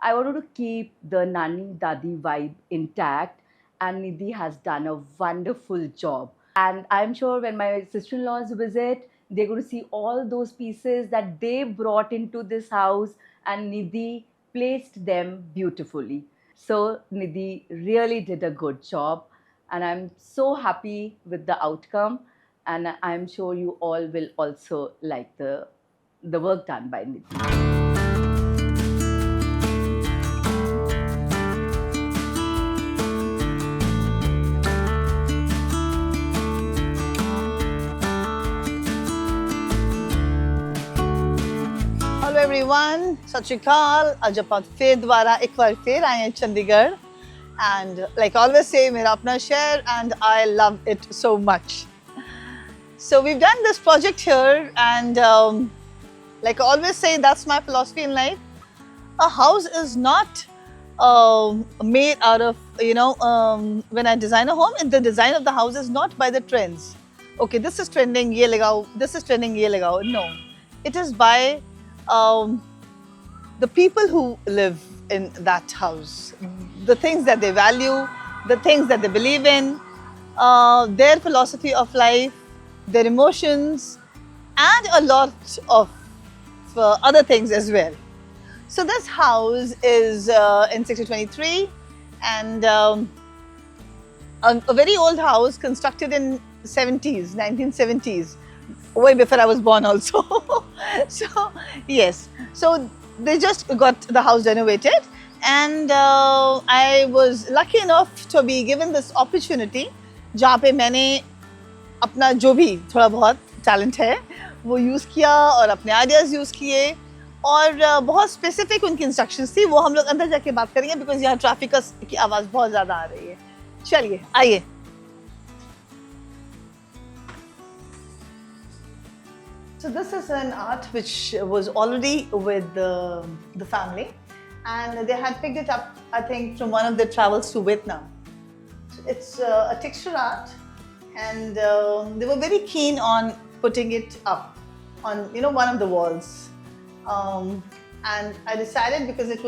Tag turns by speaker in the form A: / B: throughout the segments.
A: I wanted to keep the Nani Dadi vibe intact, and Nidhi has done a wonderful job. And I'm sure when my sister-in-laws visit, they're going to see all those pieces that they brought into this house, and Nidhi placed them beautifully. So Nidhi really did a good job, and I'm so happy with the outcome. And I'm sure you all will also like the work done by Nidhi.
B: Hello everyone, सत श्री अकाल. आज अपन फिर दोबारा एक बार फिर आए हैं Chandigarh, and like I always say, मेरा अपना शहर, and I love it so much. So we've done this project here, and like I always say, that's my philosophy in life. A house is not made out of, when I design a home, and the design of the house is not by the trends. Okay, this is trending, ye lagao, this is trending, ye lagao. No, it is by the people who live in that house, the things that they value, the things that they believe in, their philosophy of life, their emotions, and a lot of other things as well. So this house is in Sector 23, and a very old house constructed in 1970s, way before I was born also. So yes, so they just got the house renovated, and I was lucky enough to be given this opportunity जहाँ पे मैंने अपना जो भी थोड़ा बहुत talent है वो यूज़ किया और अपने आइडियाज़ यूज़ किए, और बहुत स्पेसिफिक उनकी इंस्ट्रक्शंस थी. वो हम लोग अंदर जाके बात करेंगे बिकॉज यहाँ ट्रैफिक की आवाज़ बहुत ज़्यादा आ रही है. चलिए आइए. So this is an art which was already with the family, and they had picked it up, I think, from one of their travels to Vietnam. So it's a texture art, and they were very keen on putting it up on one of the walls. And I decided, because it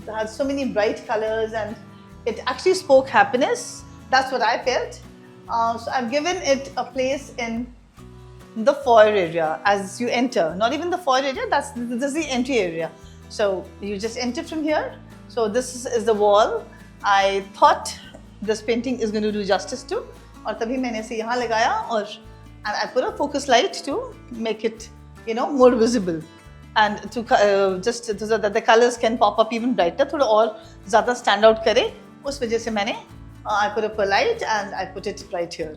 B: had so many bright colors and it actually spoke happiness. That's what I felt. So I've given it a place in the foyer area as you enter. Not even the foyer area, this is the entry area. So you just enter from here. So this is the wall. I thought this painting is going to do justice to. और तभी मैंने इसे यहाँ लगाया, और I put a focus light to make it, more visible, and to just so that the colors can pop up even brighter, थोड़ा और ज़्यादा stand out करे. उस वजह से मैंने I put up a light and I put it right here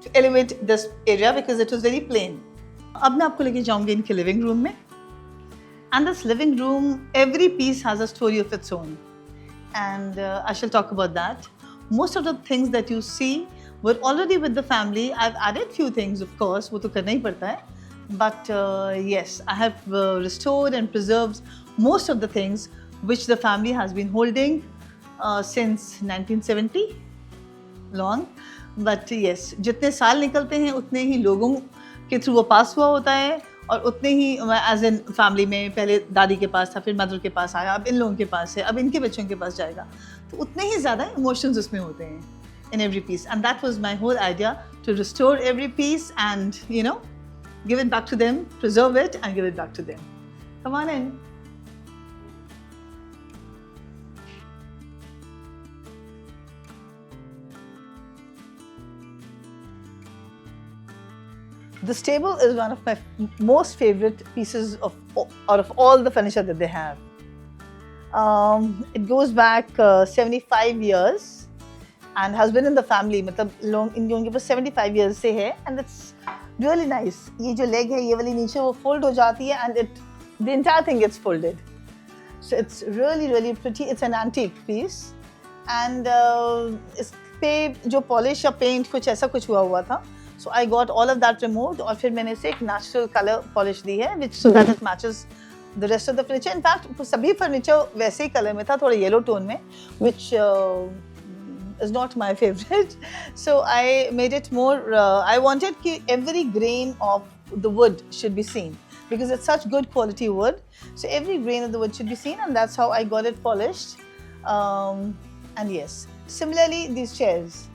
B: to elevate this area because it was very plain. अब मैं आपको लेके जाऊँगी इनके living room में. And this living room, every piece has a story of its own, and I shall talk about that. Most of the things that you see were already with the family. I've added few things, of course, वो तो करना ही पड़ता है. But yes, I have restored and preserved most of the things which the family has been holding since 1970, long. But yes, जितने साल निकलते हैं उतने ही लोगों के थ्रू वो पास हुआ होता है, और उतने ही एज इन फैमिली में पहले दादी के पास था, फिर मदर के पास आया, अब इन लोगों के पास है, अब इनके बच्चों के पास जाएगा, तो उतने ही ज़्यादा इमोशंस उसमें होते हैं in every piece. And that was my whole idea, to restore every piece and give it back to them, preserve it and give it back to them. Come on in. This table is one of my most favorite pieces out of all the furniture that they have. It goes back 75 years and has been in the family. मतलब इन लोगों के पास 75 years से है, and it's really nice. ये जो leg है, ये वाली नीचे वो fold हो जाती है, and the entire thing gets folded. So it's really, really pretty. It's an antique piece, and इस पे जो polish या paint कुछ ऐसा कुछ हुआ था. So I got all of that removed, और फिर मैंने इसे एक natural color polish दी है, which so that it matches the rest of the furniture. In fact, सभी furniture वैसे ही color में था, थोड़ा yellow tone में, which is not my favorite. So I made it more. I wanted कि every grain of the wood should be seen. because it's such good quality wood. So every grain of the wood should be seen, and that's how I got it polished. And yes, similarly, these chairs.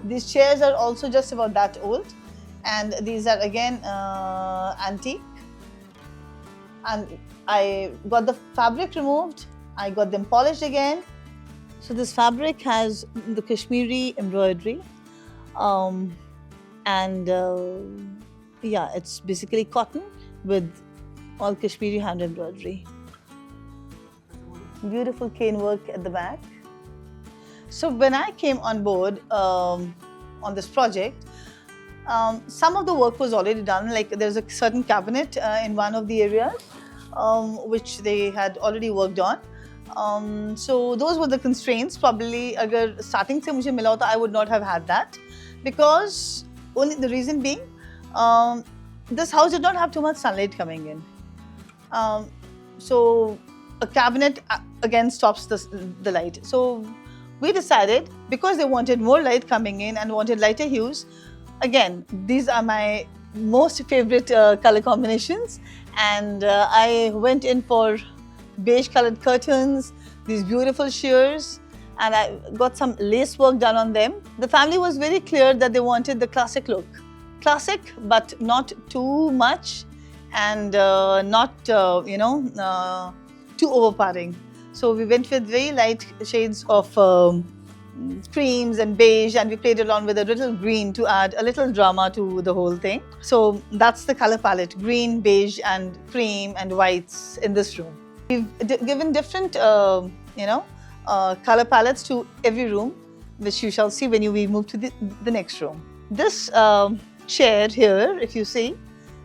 B: These chairs are also just about that old, and these are again antique. And I got the fabric removed, I got them polished again. So this fabric has the Kashmiri embroidery, and yeah, it's basically cotton with all Kashmiri hand embroidery. Beautiful cane work at the back. So when I came on board on this project, some of the work was already done. Like there's a certain cabinet in one of the areas which they had already worked on. So those were the constraints. Probably, agar starting se mujhe mila hota, I would not have had that, because only the reason being, this house did not have too much sunlight coming in. So a cabinet again stops the light. So we decided, because they wanted more light coming in and wanted lighter hues, again, these are my most favorite color combinations, and I went in for beige colored curtains, these beautiful shears, and I got some lace work done on them. The family was very clear that they wanted the classic look. Classic, but not too much, and not, too overpowering. So we went with very light shades of creams and beige, and we played around with a little green to add a little drama to the whole thing. So that's the color palette: green, beige, and cream and whites in this room. We've given different, color palettes to every room, which you shall see when we move to the next room. This chair here, if you see,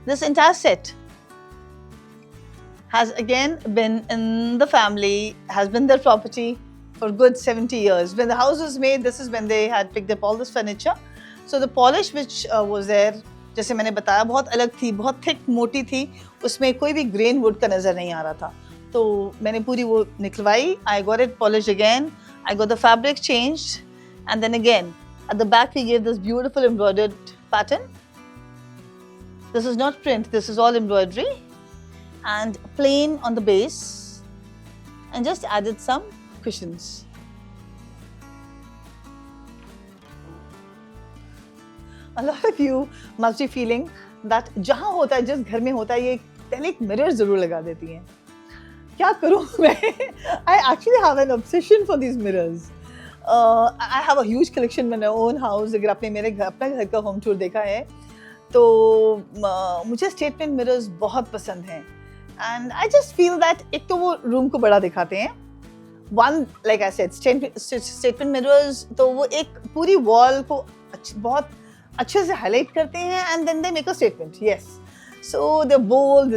B: this entire set has again been in the family, has been their property for good 70 years. When the house was made, this is when they had picked up all this furniture. So the polish which was there, जैसे मैंने बताया, बहुत अलग थी, बहुत thick, मोटी थी, उसमें कोई भी grain wood का नज़र नहीं आ रहा था. तो मैंने पूरी वो निकलवाई. I got it polished again. I got the fabric changed, and then again at the back we gave this beautiful embroidered pattern. This is not print. This is all embroidery, and plain on the base, and just added some cushions. A lot of you must be feeling that जहाँ होता है, जिस घर में होता है, ये पहले एक मिरर जरूर लगा देती हैं. क्या करूँ मैं? I actually have an obsession for these mirrors. I have a huge collection in my own house. अगर आपने मेरे अपना घर का home tour देखा है, तो मुझे statement mirrors बहुत पसंद हैं. And I just feel that एक तो वो room को बड़ा दिखाते हैं. One, like I said, statement mirrors, तो वो एक पूरी wall को बहुत अच्छे से highlight करते हैं, and then they make a statement. Yes. So they're bold,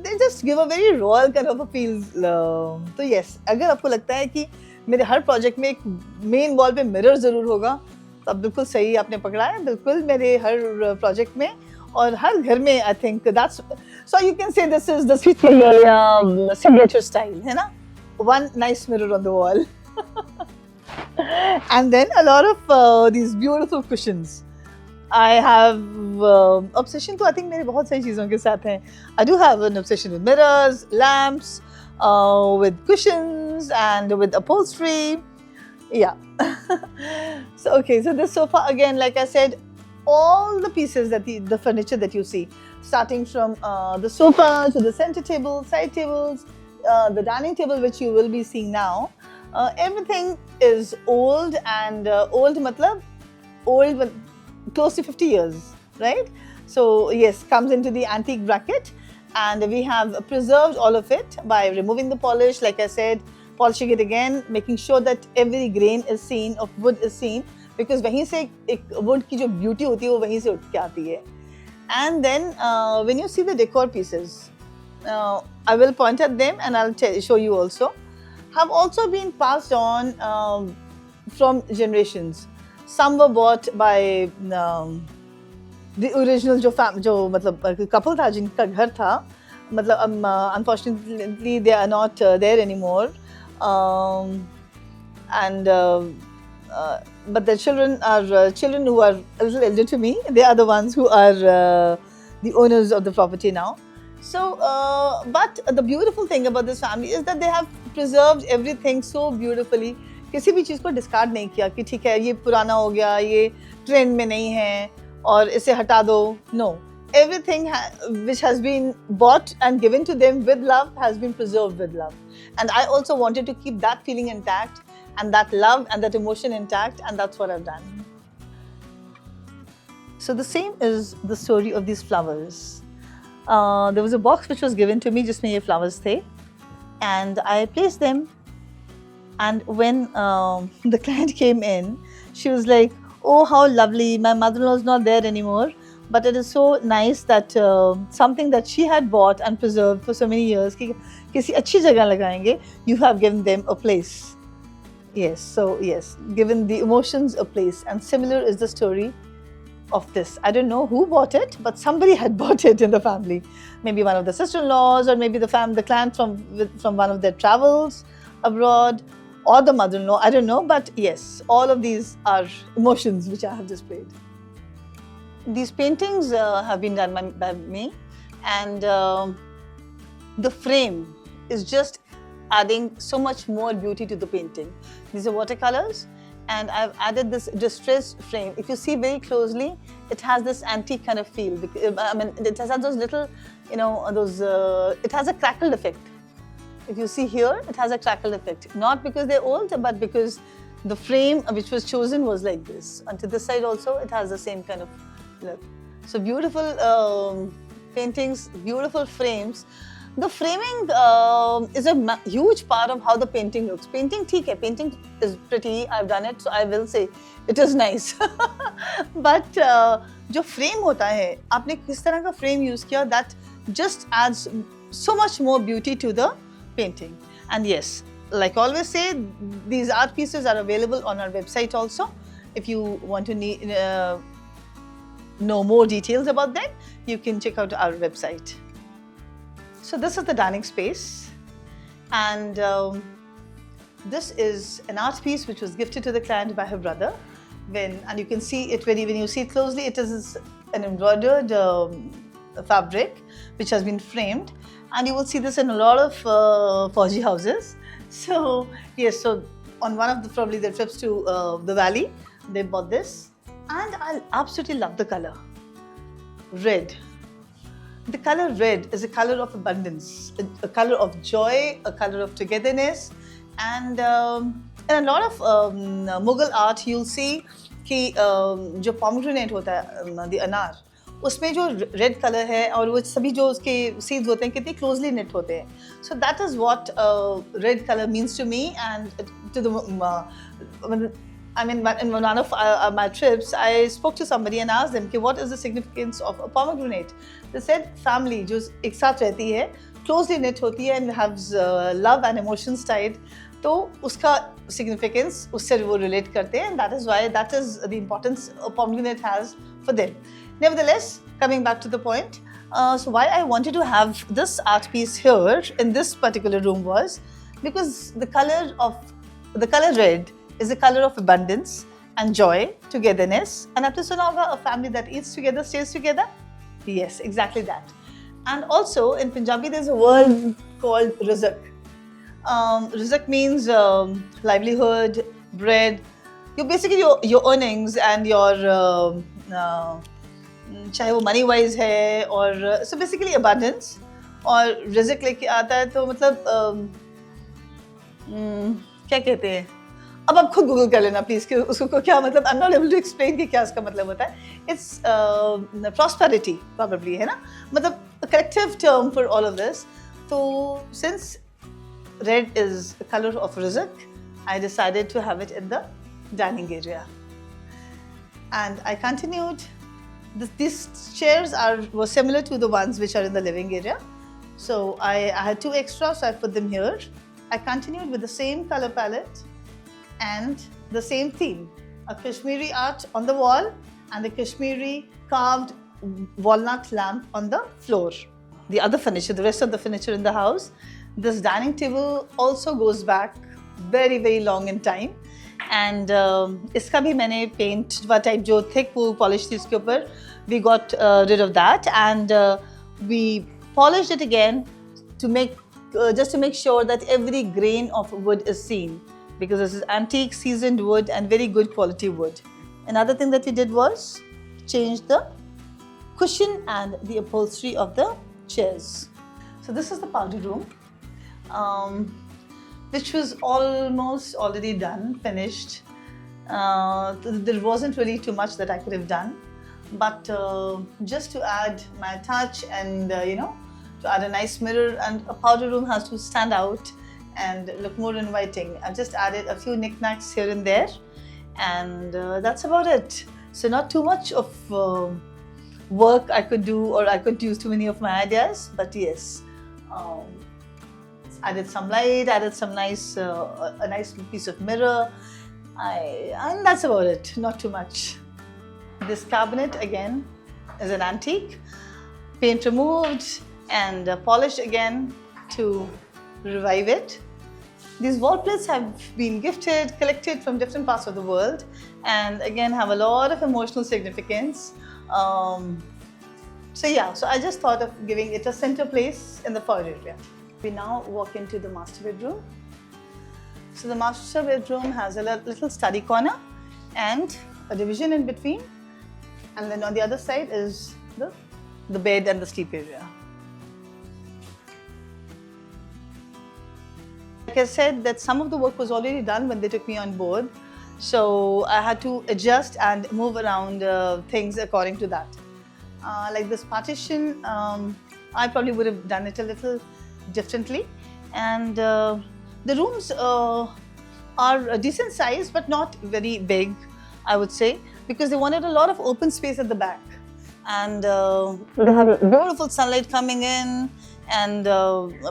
B: they just give a very royal kind of a feel. तो yes, अगर आपको लगता है कि मेरे हर project में एक main wall पे mirror ज़रूर होगा, तो आप बिल्कुल सही आपने पकड़ा है. बिल्कुल मेरे हर project में और हर घर में, I think that's, so you can say this is the Sweet Magnolia signature style, है ना? One nice mirror on the wall. And then a lot of these beautiful cushions. I have obsession to, I think मेरे बहुत सारी चीज़ों के साथ हैं. I do have an obsession with mirrors, lamps, with cushions, and with upholstery. Yeah. So okay, so this sofa again, like I said, all the pieces that the furniture that you see, starting from the sofa to the center table, side tables, the dining table which you will be seeing now, everything is old, and old matlab old but close to 50 years, right? So yes, comes into the antique bracket, and we have preserved all of it by removing the polish, like I said, polishing it again, making sure that every grain is seen, of wood is seen, because वहीं से एक wood की जो beauty होती है वो वहीं से उठ के आती है. And then when you see the decor pieces, I will point at them and I'll show you also, have also been passed on from generations. Some were bought by the original जो मतलब couple था जिनका घर था, मतलब unfortunately they are not there anymore, and but the children are children who are a little elder to me. They are the ones who are the owners of the property now. So, but the beautiful thing about this family is that they have preserved everything so beautifully. किसी भी चीज़ को discard नहीं किया कि ठीक है ये पुराना हो गया, ये trend में नहीं है और इसे हटा दो. No, everything which has been bought and given to them with love has been preserved with love. And I also wanted to keep that feeling intact and that love and that emotion intact, and that's what I've done. So the same is the story of these flowers. There was a box which was given to me, जिसमें ये flowers थे, and I placed them. And when the client came in, she was like, "Oh, how lovely! My mother-in-law is not there anymore, but it is so nice that something that she had bought and preserved for so many years, कि किसी अच्छी जगह लगाएंगे, you have given them a place." Yes, so yes, given the emotions a place, and similar is the story of this. I don't know who bought it, but somebody had bought it in the family. Maybe one of the sister-in-laws, or maybe the client from one of their travels abroad, or the mother-in-law. I don't know, but yes, all of these are emotions which I have displayed. These paintings have been done by me, and the frame is just adding so much more beauty to the painting. These are watercolors, and I've added this distressed frame. If you see very closely, it has this antique kind of feel. I mean, it has those little, it has a crackled effect. If you see here, it has a crackled effect. Not because they're old, but because the frame which was chosen was like this. And to this side also, it has the same kind of look. So beautiful paintings, beautiful frames. The framing is a huge part of how the painting looks. Painting, theek hai, painting is pretty. I've done it, so I will say it is nice. But जो frame होता है, आपने किस तरह का frame use किया, that just adds so much more beauty to the painting. And yes, like I always say, these art pieces are available on our website also. If you want to know more details about them, you can check out our website. So this is the dining space, and this is an art piece which was gifted to the client by her brother. And you can see it when you see it closely, it is an embroidered fabric which has been framed, and you will see this in a lot of Fauji houses. So yes, so on one of probably the trips to the valley, they bought this, and I absolutely love the color. Red. The color red is a color of abundance, a color of joy, a color of togetherness, and in a lot of Mughal art, you'll see कि जो pomegranate होता है, the अनार, उसमें जो red color है और वो सभी जो उसके seeds होते हैं कितने closely knit होते हैं. So that is what red color means to me, and to the in one of my trips, I spoke to somebody and asked them, what is the significance of a pomegranate? They said, family, जो एक साथ रहती है, closely knit होती है, and has love and emotions tied. तो उसका significance उससे वो relate करते हैं, and that is why that is the importance a pomegranate has for them. Nevertheless, coming back to the point, so why I wanted to have this art piece here in this particular room was because the color red is the color of abundance and joy, togetherness. And up to Sunaga, a family that eats together, stays together. Yes, exactly that. And also in Punjabi, there's a word called rizq. Rizq means livelihood, bread. Basically your earnings and your चाहे वो money wise है और so basically abundance. और rizq लेके आता है तो मतलब क्या कहते हैं? अब आप खुद गूगल कर लेना प्लीज कि उसको क्या मतलब. I'm not able to explain कि क्या इसका मतलब होता है. It's prosperity probably है ना, मतलब a collective term for all of this. So since red is the color of rizq, I decided to have it in the dining area, and I continued. These chairs were similar to the ones which are in the living area, so I had 2 extras, so I put them here. I continued with the same color palette and the same theme, a Kashmiri art on the wall and a Kashmiri carved walnut lamp on the floor. The other furniture, the rest of the furniture in the house, this dining table also goes back very, very long in time. And इसका भी मैंने paint type जो thick wool polish थी इसके ऊपर we got rid of that, and we polished it again to make just to make sure that every grain of wood is seen, because this is antique seasoned wood and very good quality wood. Another thing that we did was change the cushion and the upholstery of the chairs. So this is the powder room, which was almost already done, finished. There wasn't really too much that I could have done, but just to add my touch and to add a nice mirror, and a powder room has to stand out and look more inviting. I've just added a few knickknacks here and there, and that's about it. So not too much of work I could do, or I could use too many of my ideas, but yes, added some light, added some nice a nice piece of mirror, and that's about it. Not too much. This cabinet again is an antique, paint removed and polished again to revive it. These wall plates have been gifted, collected from different parts of the world, and again have a lot of emotional significance. So I just thought of giving it a center place in the foyer area. We now walk into the master bedroom. So the master bedroom has a little study corner and a division in between, and then on the other side is the bed and the sleep area. Like I said, that some of the work was already done when they took me on board, so I had to adjust and move around things according to that. Like this partition, I probably would have done it a little differently, and the rooms are a decent size but not very big, I would say, because they wanted a lot of open space at the back, and they have beautiful sunlight coming in and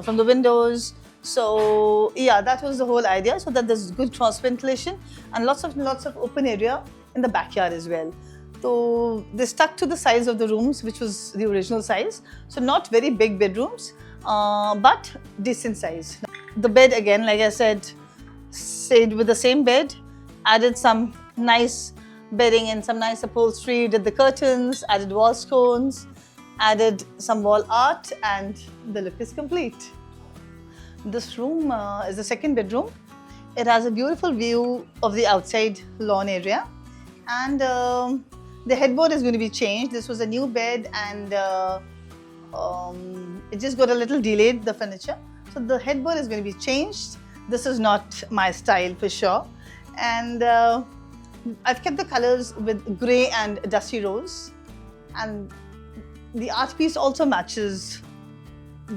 B: from the windows. So yeah, that was the whole idea, so that there's good cross ventilation and lots of open area in the backyard as well. So they stuck to the size of the rooms, which was the original size. So not very big bedrooms, but decent size. The bed again, like I said, stayed with the same bed, added some nice bedding and some nice upholstery, did the curtains, added wall scones, added some wall art, and the look is complete. This room is the second bedroom. It has a beautiful view of the outside lawn area, and the headboard is going to be changed. This was a new bed, and it just got a little delayed, the furniture. So the headboard is going to be changed. This is not my style for sure, and I've kept the colors with grey and dusty rose, and the art piece also matches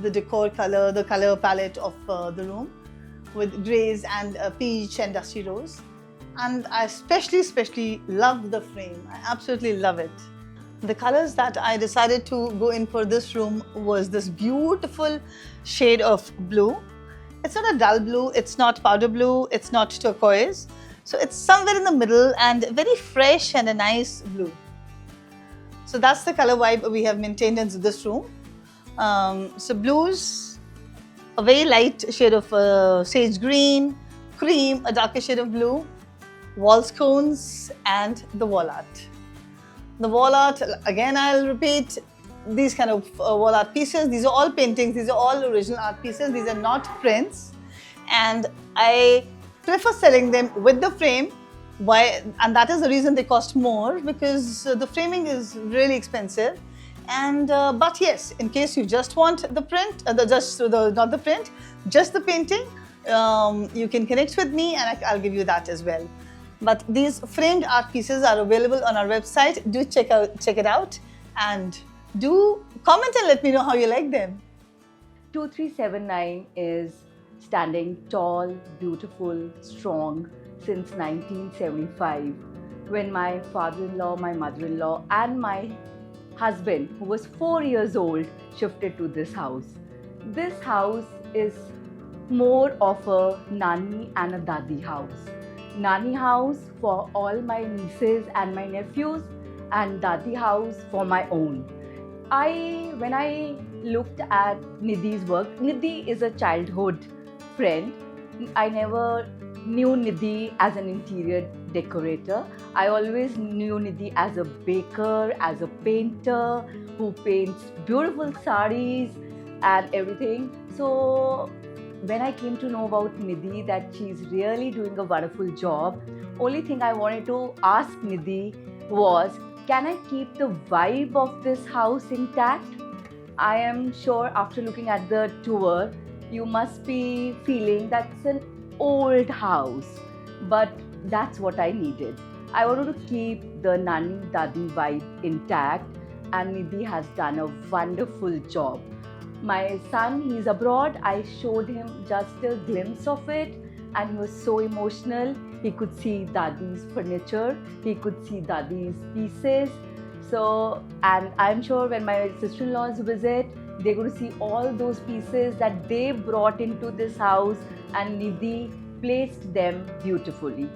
B: the decor color, the color palette of the room, with greys and peach and dusty rose. And I especially love the frame. I absolutely love it. The colors that I decided to go in for this room was this beautiful shade of blue. It's not a dull blue, it's not powder blue, it's not turquoise. So it's somewhere in the middle and very fresh and a nice blue. So that's the color vibe we have maintained in this room. So blues, a very light shade of sage green, cream, a darker shade of blue, wall scones, and the wall art. The wall art, again I'll repeat, these kind of wall art pieces, these are all paintings, these are all original art pieces, these are not prints, and I prefer selling them with the frame. Why? And that is the reason they cost more, because the framing is really expensive. And but yes, in case you just want the print, not the print, just the painting, you can connect with me and I'll give you that as well. But these framed art pieces are available on our website. Do check it out, and do comment and let me know how you like them.
A: 2379 is standing tall, beautiful, strong since 1975, when my father-in-law, my mother-in-law, and my husband, who was 4 years old, shifted to this house. This house is more of a Nani and a Dadi house. Nani house for all my nieces and my nephews, and Dadi house for my own. When I looked at Nidhi's work, Nidhi is a childhood friend. I never knew Nidhi as an interior decorator. I always knew Nidhi as a baker, as a painter who paints beautiful saris and everything. So when I came to know about Nidhi that she's really doing a wonderful job, only thing I wanted to ask Nidhi was, can I keep the vibe of this house intact? I am sure after looking at the tour, you must be feeling that's an old house, but that's what I needed. I wanted to keep the Nani Dadi vibe intact, and Nidhi has done a wonderful job. My son, he's abroad. I showed him just a glimpse of it, and he was so emotional. He could see Dadi's furniture, he could see Dadi's pieces. So, and I'm sure when my sister-in-laws visit, they're going to see all those pieces that they brought into this house, and Nidhi placed them beautifully.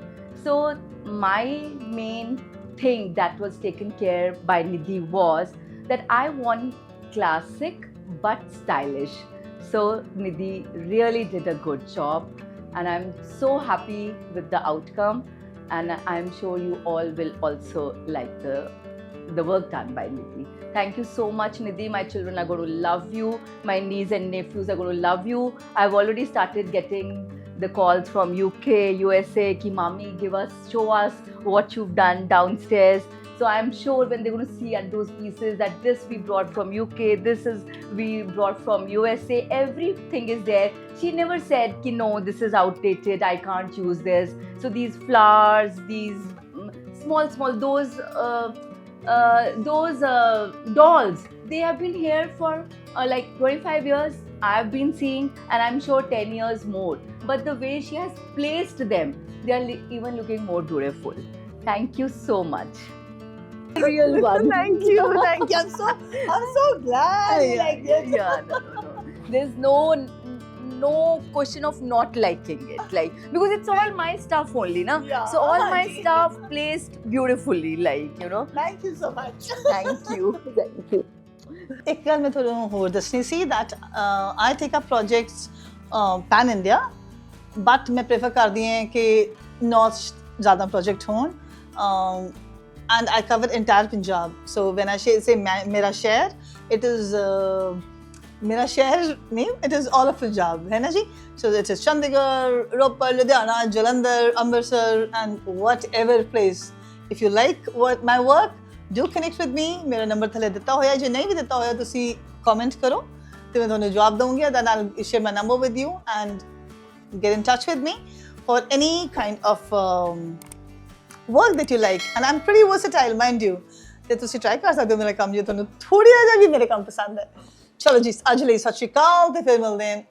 A: So, my main thing that was taken care by Nidhi was that I want classic but stylish. So, Nidhi really did a good job, and I'm so happy with the outcome, and I'm sure you all will also like the work done by Nidhi. Thank you so much, Nidhi. My children are going to love you. My niece and nephews are going to love you. I've already started getting the calls from UK, USA, ki mommy, show us what you've done downstairs. So I'm sure when they're going to see at those pieces that this we brought from UK, this is we brought from USA, everything is there. She never said, ki no, this is outdated, I can't use this. So these flowers, these small, those dolls, they have been here for like 25 years. I've been seeing, and I'm sure 10 years more. But the way she has placed them, they are even looking more beautiful. Thank you so much. Real one.
B: Thank you. I'm so glad you like it.
A: Yeah, no. There's no question of not liking it, like, because it's all my stuff only, na.
B: Yeah.
A: So all my stuff placed beautifully, like, you know.
B: Thank you so much.
A: Thank you. Thank you.
B: एक गल मैं थोड़ा होर दसनी सी that I take up projects pan India, but मैं prefer करदी हैं कि north ज़्यादा project हों, and I cover entire Punjab. So when I say मेरा शहर, it is मेरा शहर name, it is all of Punjab, है ना जी? So it is Chandigarh, Ropar, Ludhiana, Jalandhar, Amritsar, and whatever place. If you like my work, do connect with me. मेरा number थले दिता होया, जो नहीं भी दिता होया तुसी comment करो, तो मैं तुम्हें जवाब दूँगी. Then I'll share my number with you and get in touch with me for any kind of work that you like. And I'm pretty versatile, mind you. ਤੇ ਤੁਸੀਂ try ਕਰ ਸਕਦੇ ਹੋ ਮੇਰਾ ਕੰਮ ਜੇ ਤੁਹਾਨੂੰ ਥੋੜੀ ਜਿਹੀ ਵੀ ਮੇਰੇ ਕੰਮ ਪਸੰਦ ਹੈ. ਚਲੋ ਜੀ, ਅੱਜ ਲਈ ਸਤਿ ਸ਼੍ਰੀ ਅਕਾਲ ਤੇ ਫਿਰ ਮਿਲਦੇ ਹਾਂ